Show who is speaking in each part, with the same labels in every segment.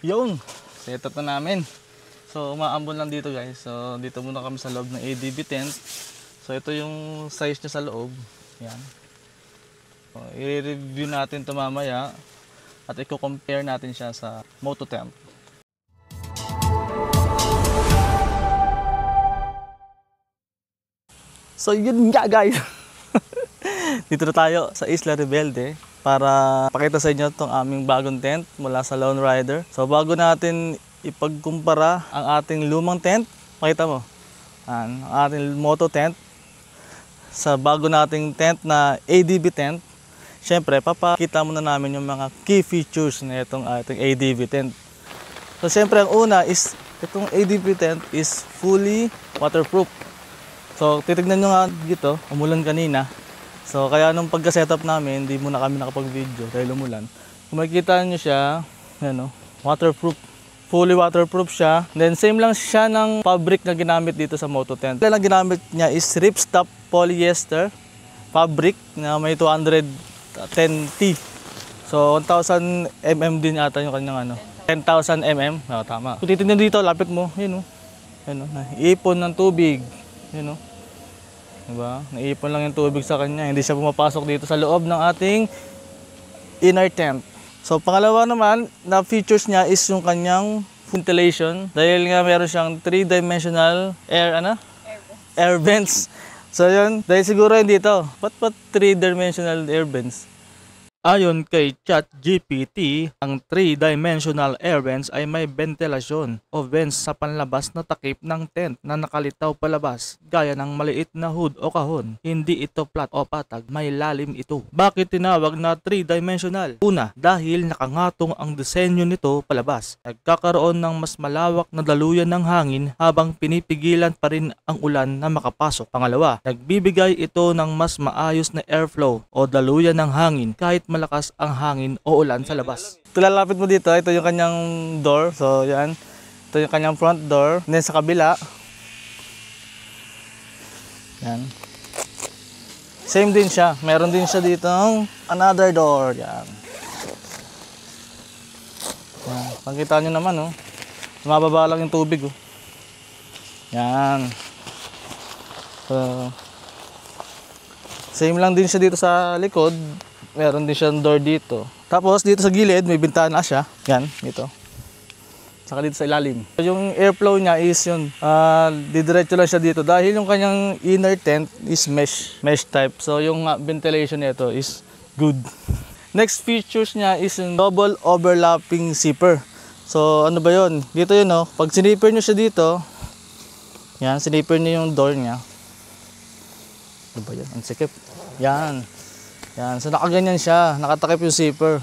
Speaker 1: Yung set up na namin. So umaambon lang dito guys. So dito muna kami sa loob ng ADB tent. So ito yung size niya sa loob. Yan. So, i-review natin ito mamaya at i-compare natin siya sa Moto tent. So yun nga guys. Dito na tayo sa Isla Rebelde para pakita sa inyo itong aming bagong tent mula sa Lone Rider. So bago natin ipagkumpara ang ating lumang tent, pakita mo ang ating Moto tent sa bago nating tent na ADB tent. Syempre papakita muna namin yung mga key features na itong ating ADB tent. So syempre ang una is itong ADB tent is fully waterproof. So titignan nyo nga dito, umulan kanina. So kaya nung pagka-setup namin, hindi muna kami nakapag-video dahil umulan. Kung makikita nyo siya, yan, waterproof. Fully waterproof siya. Then same lang siya ng fabric na ginamit dito sa Moto tent. Ang ginamit niya is ripstop polyester fabric na may 210T. So 1,000 mm din ata yung kanyang 10,000 mm. Oh, tama. Kung titignan dito, lapit mo, yun ipon ng tubig. Yun diba? Naipon lang yung tubig sa kanya. Hindi siya pumapasok dito sa loob ng ating inner tent. So pangalawa naman na features niya is yung kanyang ventilation. Dahil nga meron siyang 3-dimensional air vents. So yun, dahil siguro yun dito. Ba't 3-dimensional air vents? Ayon kay ChatGPT, ang 3-dimensional air vents ay may ventilasyon o vents sa panlabas na takip ng tent na nakalitaw palabas gaya ng maliit na hood o kahon. Hindi ito flat o patag, may lalim ito. Bakit tinawag na 3-dimensional? Una, dahil nakangatong ang disenyo nito palabas. Nagkakaroon ng mas malawak na daluyan ng hangin habang pinipigilan pa rin ang ulan na makapasok. Pangalawa, nagbibigay ito ng mas maayos na airflow o daluyan ng hangin kahit malakas ang hangin o ulan sa labas. Lalapit mo dito, ito yung kanyang door. So yan, ito yung kanyang front door. Then sa kabila, yan. Same din siya. Meron din siya dito another door. Yan. Yan. Pakita nyo naman, mababa lang yung tubig. Yan. So, same lang din siya dito sa likod. Meron din siyang door dito. Tapos dito sa gilid may bintana siya. Yan, dito. Saka dito sa ilalim. Yung airflow niya is yun, didiretso lang siya dito dahil yung kanyang inner tent is mesh type. So yung ventilation nito is good. Next features niya is yung double overlapping zipper. So ano ba yun? Dito yun, pag sinipper nyo siya dito, yan, sinipper nyo yung door niya. Ano ba yun? Ang sikip. Yan. Yan, so nakaganyan siya, nakatakip yung zipper.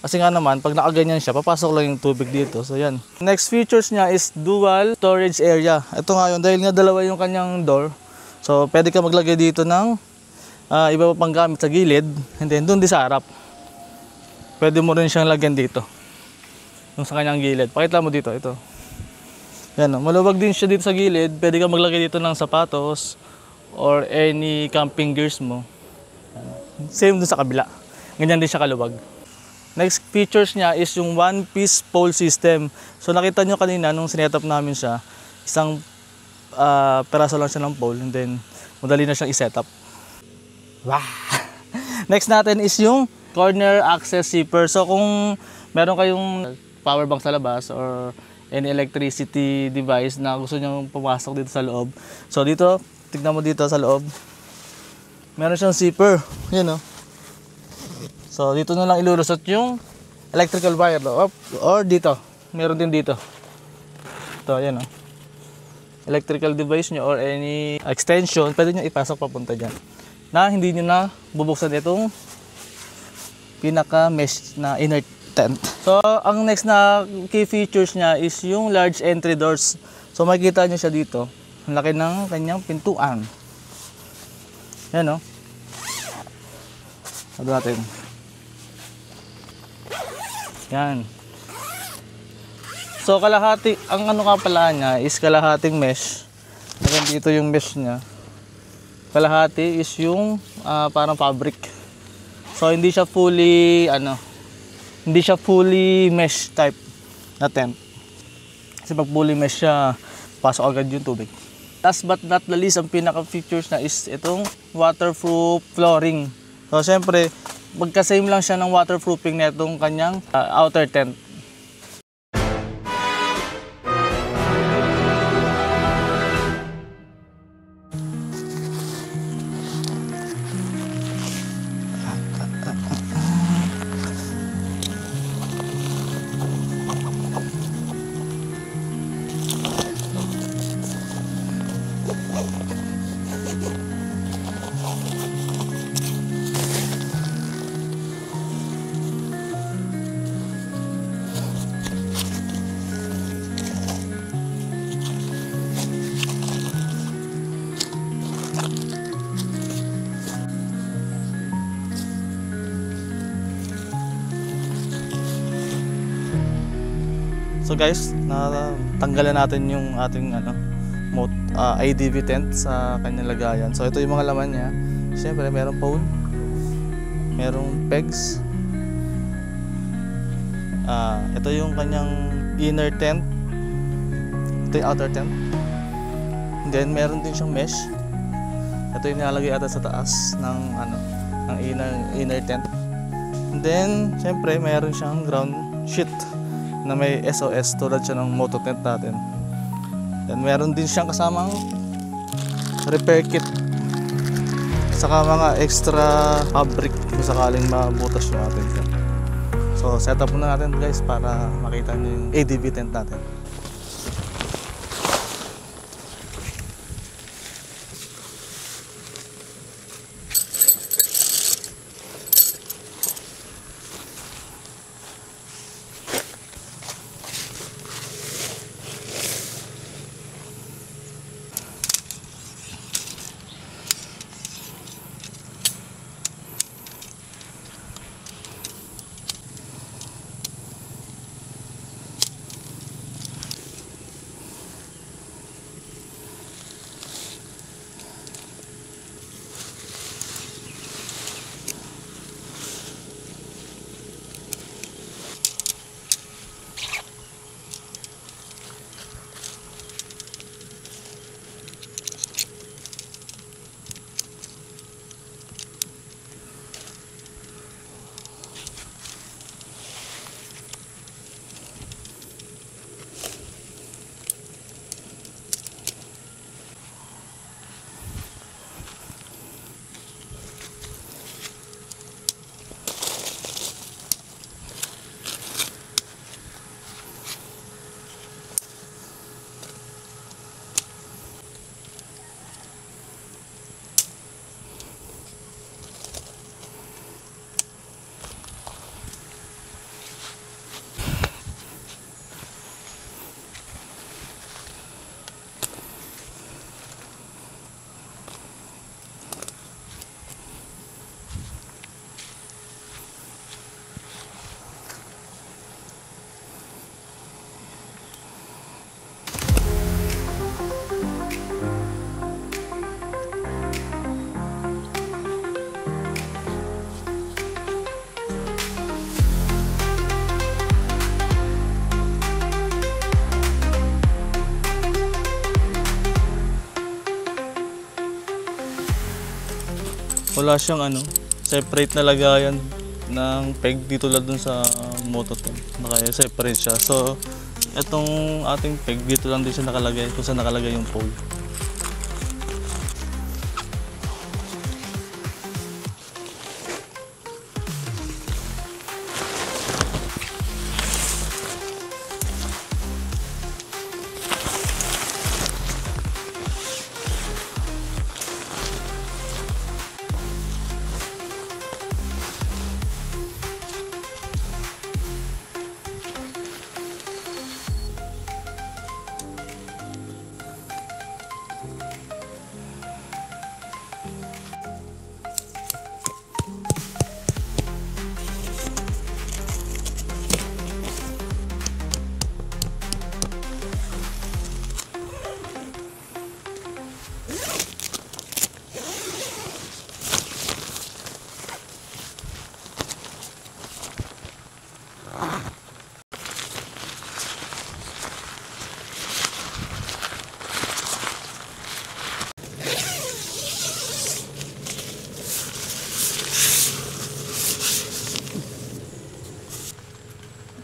Speaker 1: Kasi nga naman, pag nakaganyan siya, papasok lang yung tubig dito. So yan. Next features niya is dual storage area. Ito nga yun, dahil nga dalawa yung kanyang door. So pwede ka maglagay dito ng iba pang gamit sa gilid. And then doon di sa harap. Pwede mo rin siyang lagyan dito. Yung sa kanyang gilid. Pakita mo dito, ito. Yan, maluwag din siya dito sa gilid. Pwede ka maglagay dito ng sapatos or any camping gears mo. Same dun sa kabila. Ganyan din siya kaluwag. Next features niya is yung one-piece pole system. So nakita nyo kanina nung sinetup namin siya, isang peraso lang siya ng pole and then madali na siyang i-setup. Wow! Next natin is yung corner access zipper. So kung meron kayong power bank sa labas or any electricity device na gusto nyo pumasok dito sa loob. So dito, tignan mo dito sa loob. Meron siyang zipper. Yan So dito na lang ilulusot yung electrical wire or dito. Meron din dito. Ito, yan electrical device nyo or any extension, pwede nyo ipasok papunta dyan. Na hindi nyo na bubuksan itong pinaka mesh na inner tent. So ang next na key features niya is yung large entry doors. So makikita nyo siya dito. Ang laki ng kanyang pintuan. Yan Ano natin? Yan. So kalahati, ang pala niya is kalahating mesh. Hanggang dito yung mesh niya. Kalahati is yung parang fabric. So hindi siya fully hindi siya fully mesh type. na tent. Kasi pag fully mesh siya, pasok agad yung tubig. Last but not the least, ang pinaka-features na is itong waterproof flooring. So, syempre, magka-same lang siya ng waterproofing na itong kanyang outer tent. So guys, natanggalan natin yung ating IDV tent sa kanyang lagayan. So ito yung mga laman niya. Siyempre merong pole, merong pegs. Ito yung kanyang inner tent. Ito yung outer tent. And then meron din siyang mesh. Ito yung nilalagay ata sa taas ng inner tent. And then siyempre meron siyang ground sheet na may SOS tulad siya ng moto tent natin. Then meron din siyang kasamang repair kit saka mga extra fabric kung sakaling mabutas yung atin tent. So set up muna natin guys para makita nyo yung ADV tent natin. Wala siyang separate na lagayan ng peg dito lang dun sa moto tent. Naka-separate siya. So, itong ating peg dito lang din siya nakalagay kung saan nakalagay yung pole.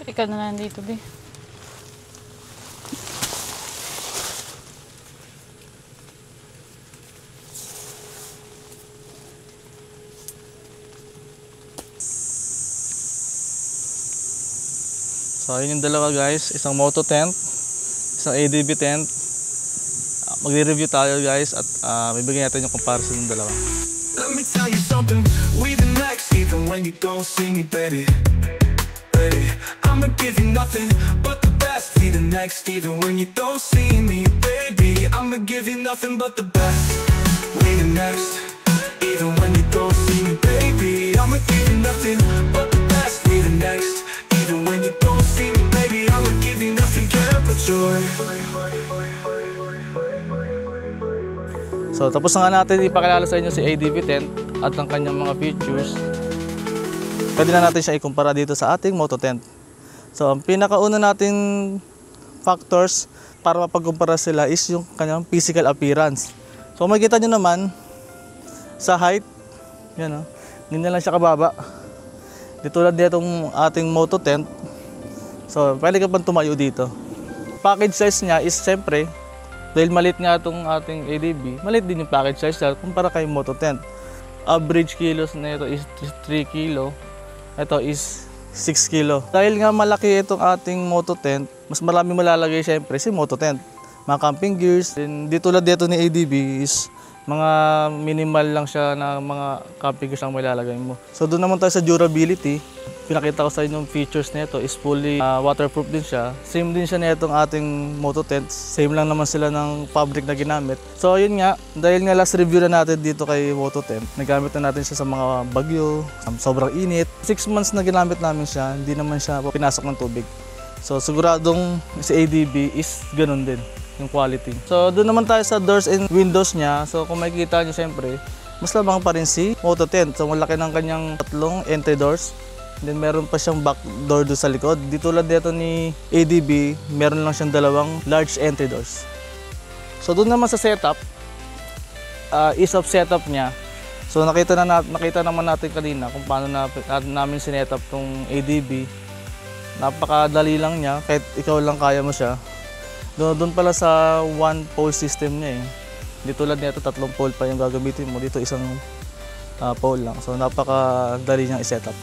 Speaker 2: Ikaw na lang dito, Bi.
Speaker 1: So ayun yung dalawa guys, isang moto tent, isang ADB tent. Magre-review tayo guys at bibigyan natin yung comparison ng dalawa.
Speaker 3: Let me tell you something, we the next, even when you don't see me, baby. Baby, I'ma give you nothing but the best. Be the next, even when you don't see me, baby. I'ma give you nothing but the best. We the next, even when you don't see me, baby. I'ma give you nothing but the best. We the next, even when you don't see me, baby. I'ma give you nothing but joy.
Speaker 1: So tapos na nga natin ipakilala sa inyo si ADB tent at ang kanyang mga features. Pwede na natin siya ikumpara dito sa ating moto tent. So ang pinakauna nating factors para mapagkumpara sila is yung kanyang physical appearance. So makikita nyo naman sa height, yan ganyan lang siya kababa. Di tulad nitong ating moto tent. So pwede ka pang tumayo dito. Package size niya is siyempre, dahil maliit nga itong ating ADB, maliit din yung package size niya kumpara kay moto tent. Average kilos na ito is 3 kilo. Ito is 6 kilo. Dahil nga malaki itong ating moto tent, mas marami malalagay siyempre si moto tent. Mga camping gears. Then, di tulad dito ni ADB is mga minimal lang siya na mga camping gears ang malalagay mo. So doon naman tayo sa durability. Pinakita ko sa inyo yung features nito is fully waterproof din siya. Same din siya nitong ating moto tent. Same lang naman sila ng fabric na ginamit. So yun nga, dahil nga last review na natin dito kay moto tent, nagamit na natin siya sa mga bagyo, sobrang init. 6 months na ginamit namin siya, hindi naman siya pinasok ng tubig. So siguradong si ADB is ganun din yung quality. So doon naman tayo sa doors and windows niya. So kung makikita niyo siyempre, mas labang pa rin si moto tent. So malaki ng kanyang tatlong entry doors. Then meron pa siyang back door doon sa likod. Di tulad dito ni ADB, meron lang siyang dalawang large entry doors. So doon naman sa setup, ease of setup niya. So nakita naman natin kanina kung paano namin sinetup tong ADB. Napakadali lang niya, kahit ikaw lang kaya mo siya. Doon pala sa one pole system niya eh. Di tulad nito, 3 pole pa yung gagamitin mo. Dito isang pole lang. So napakadali niyang i-setup.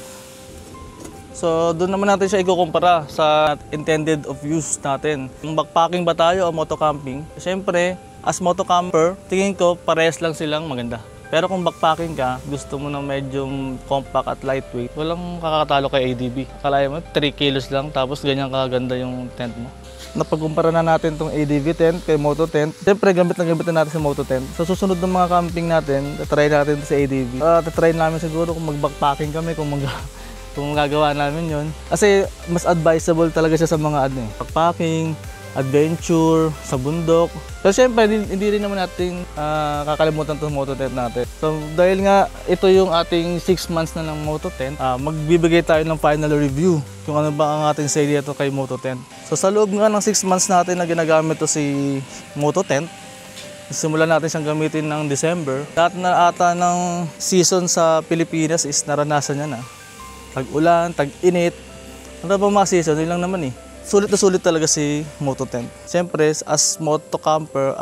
Speaker 1: So doon naman natin siya ikukumpara sa intended of use natin. Kung backpacking ba tayo o moto camping? Siyempre, as moto camper, tingin ko parehas lang silang maganda. Pero kung backpacking ka, gusto mo ng medyo compact at lightweight, walang kakatalo kay ADB. Akala mo 3 kilos lang tapos ganyan kaganda yung tent mo. Napagkumpara na natin itong ADB tent kay moto tent. Siyempre, gamit na natin sa moto tent. Sa susunod ng mga camping natin, try natin sa ADB. Try namin siguro kung mag-backpacking kami, kung magagawa namin yon. Kasi mas advisable talaga siya sa mga backpacking, adventure, sa bundok. Pero syempre, hindi rin naman natin kakalimutan itong moto tent natin. So dahil nga ito yung ating 6 months na ng moto tent, magbibigay tayo ng final review kung ano ba ang ating say dito kay moto tent. So sa loob nga ng 6 months natin na ginagamit to si moto tent, simulan natin siyang gamitin ng December. Lahat na ata ng season sa Pilipinas is naranasan niya na. Tag-ulan, tag-init. Ano ba mga season? Yun lang naman eh. Sulit na sulit talaga si moto tent. Siyempre, as moto camper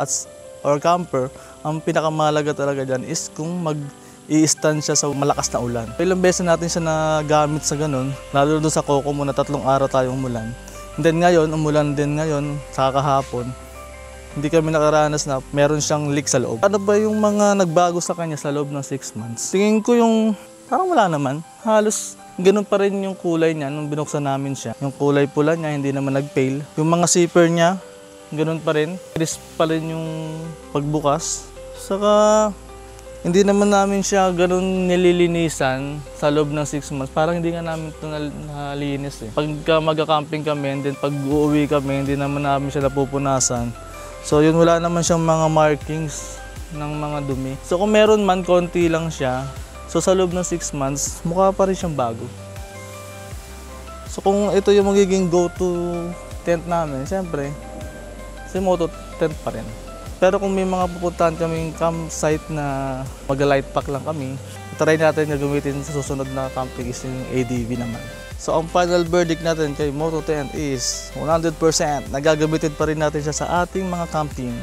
Speaker 1: or camper, ang pinakamahalaga talaga dyan is kung mag-i-stand siya sa malakas na ulan. Ilang beses natin siya nagamit sa ganun, lalo doon sa Coco mo na 3 araw tayong umulan. And then ngayon, umulan din ngayon, sa kahapon. Hindi kami nakaranas na meron siyang leak sa loob. Ano ba yung mga nagbago sa kanya sa loob ng 6 months? Tingin ko yung parang wala naman. Halos ganun pa rin yung kulay niya nung binuksan namin siya. Yung kulay pula niya, hindi naman nag-pale. Yung mga zipper niya, ganun pa rin. Crisp pa rin yung pagbukas. Saka, hindi naman namin siya ganun nililinisan sa loob ng 6 months. Parang hindi nga namin ito nalinis eh. Pagka mag-camping kami, and then pag uuwi kami, hindi naman namin siya napupunasan. So yun, wala naman siyang mga markings ng mga dumi. So kung meron man, konti lang siya. So sa loob ng 6 months, mukha pa rin siyang bago. So kung ito yung magiging go-to tent namin, siyempre, si moto tent pa rin. Pero kung may mga pupuntahan kaming campsite na mag-light pack lang kami, try natin na gamitin sa susunod na camping is yung ADB naman. So ang final verdict natin kay Moto 10 is 100% nagagamitin pa rin natin siya sa ating mga camping.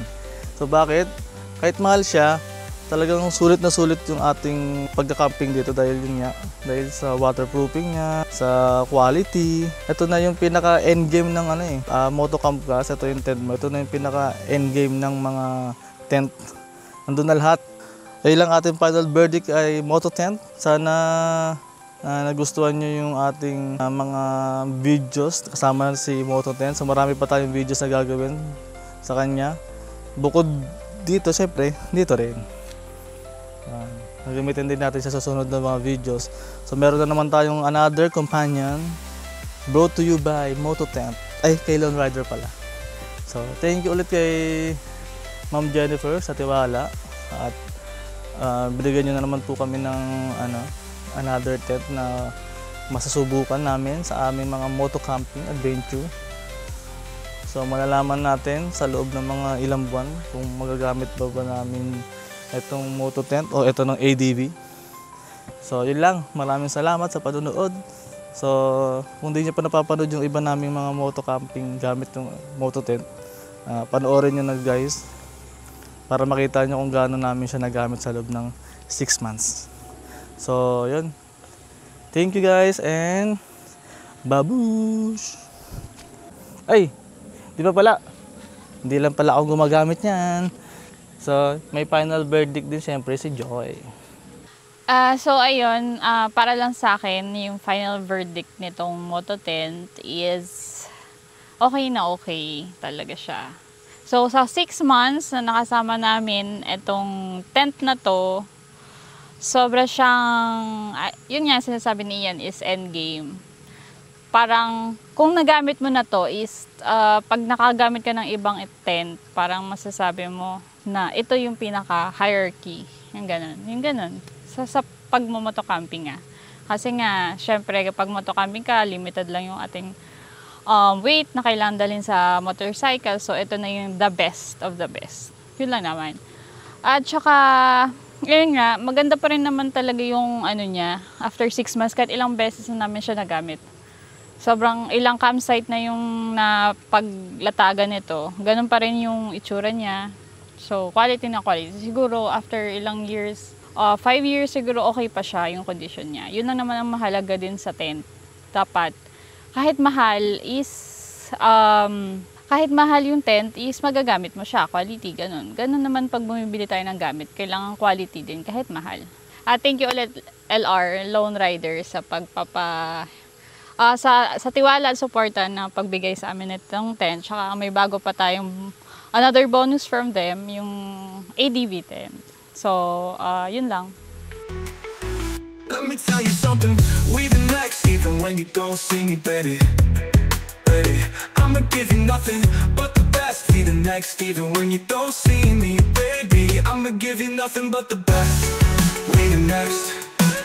Speaker 1: So bakit? Kahit mahal siya, talagang sulit na sulit yung ating pagka-camping dito dahil yun nga, dahil sa waterproofing niya, sa quality. Ito na yung pinaka endgame ng Moto Camp Gas. Ito yung tent mo. Ito na yung pinaka endgame ng mga tent. Nandun na lahat. Ayun lang ating final verdict ay Moto Tent. Sana nagustuhan nyo yung ating mga videos kasama si Moto 10. So marami pa tayong videos na gagawin sa kanya. Bukod dito, syempre, dito rin. Nagamitin din natin sa susunod na mga videos. So meron na naman tayong another companion brought to you by Moto 10. Ay, kay Lone Rider pala. So thank you ulit kay Ma'am Jennifer sa tiwala. At binigyan nyo na naman po kami ng another tent na masasubukan namin sa aming mga moto camping adventure. So malalaman natin sa loob ng mga ilang buwan kung magagamit ba namin itong moto tent o ito ng ADV. So yun lang, maraming salamat sa panonood. So kung di nyo pa napapanood yung iba naming mga moto camping gamit yung moto tent, panoorin nyo na guys para makita nyo kung gaano namin siya nagamit sa loob ng 6 months. So, yun. Thank you guys and babush! Ay, di ba pala? Hindi lang pala ako gumagamit niyan. So, may final verdict din siyempre si Joy.
Speaker 2: So, ayun, para lang sa akin, yung final verdict nitong Moto Tent is okay talaga siya. So, sa 6 months na nakasama namin itong tent na to, sobra siyang, yun nga sinasabi ni Ian is endgame. Parang, kung nagamit mo na to is, pag nakagamit ka ng ibang tent, parang masasabi mo na ito yung pinaka-hierarchy. Yung ganun. Sa pag-motocamping nga. Kasi nga, syempre, kapag motocamping ka, limited lang yung ating weight na kailangan dalhin sa motorcycle. So, ito na yung the best of the best. Yun lang naman. At saka, ayun nga, maganda pa rin naman talaga yung niya. After 6 months, kahit ilang beses na namin siya nagamit. Sobrang ilang campsite na yung napaglatagan nito. Ganun pa rin yung itsura niya. So, quality na quality. Siguro, after ilang years, 5 years siguro okay pa siya yung condition niya. Yun lang naman ang mahalaga din sa tent. Dapat, kahit mahal yung tent is magagamit mo siya, quality, ganun. Ganun naman pag bumibili tayo ng gamit, kailangan quality din kahit mahal. Thank you ulit LR, Lone Rider, sa sa tiwala at suporta na pagbigay sa amin itong tent. Tsaka may bago pa tayong another bonus from them, yung ADV tent. So, yun lang.
Speaker 3: Let me tell you something, we the next, even when you don't see me, baby. I'ma give you nothing but the best, be the next, even when you don't see me, baby. I'ma give you nothing but the best, we the next,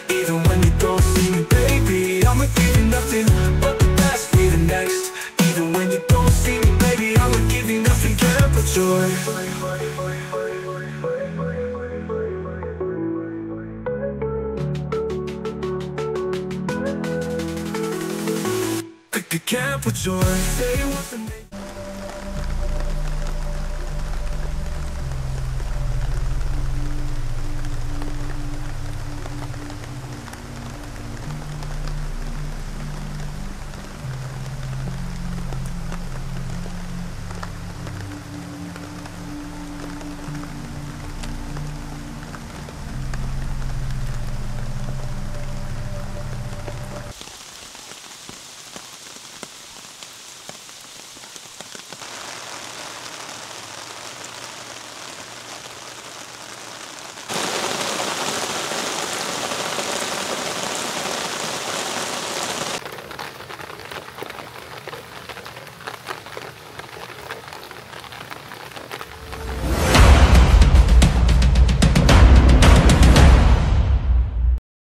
Speaker 3: even when you don't see me, baby. I'ma give you nothing but the best, we the next, even when you don't see me, baby. I'ma give you nothing but joy. Can't put joy. Say what the name.